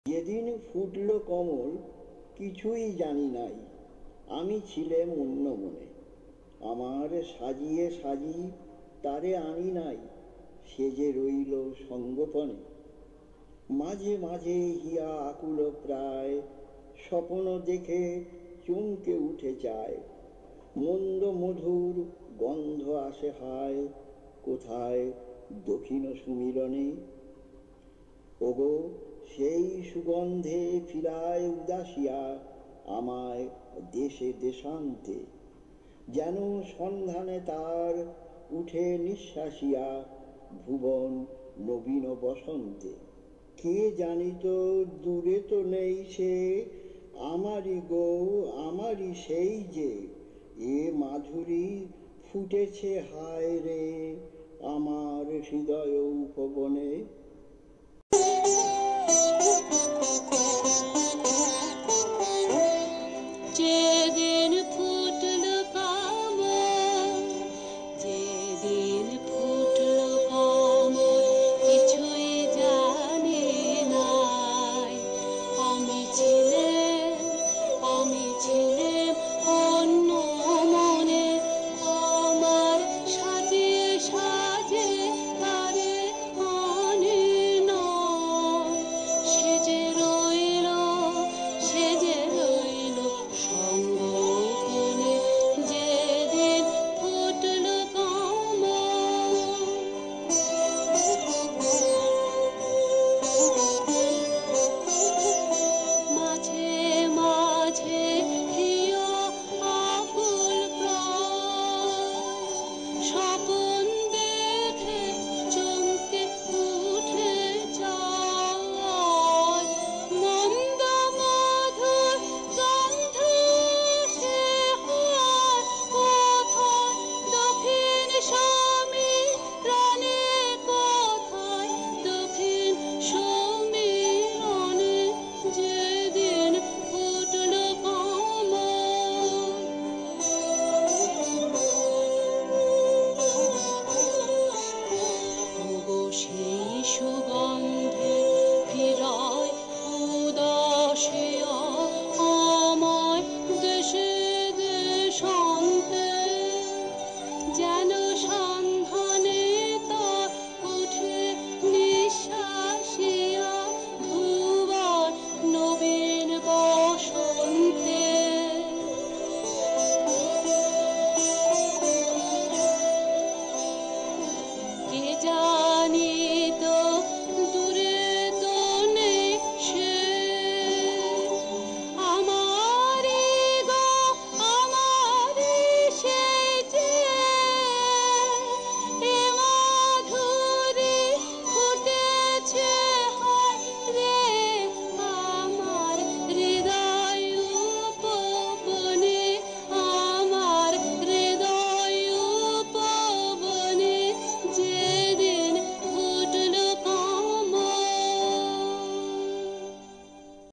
যেদিন ফুটল কমল কিছুই জানি নাই, আমি ছিলেম অন্য মনে। আমার সাজিয়ে সাজি তারে আনি নাই, সে যে রইল সঙ্গোপনে। মাঝে মাঝে হিয়া আকুল প্রায়, স্বপ্ন দেখে চমকে উঠে যায়। মন্দ মধুর গন্ধ আসে হায়, কোথায় দক্ষিণ সুমিরনে। ওগো সেই সুগন্ধে ফিরায় উদাসিয়া আমায় দেশে দেশান্তে, যেন সন্ধানে তার উঠে নিঃশ্বাসিয়া ভুবন নবীন বসন্তে। কে জানিত দূরে তো নেই সে, আমারই গো আমারই সেই যে, এ মাধুরী ফুটেছে হায় রে আমার হৃদয় উপবনে।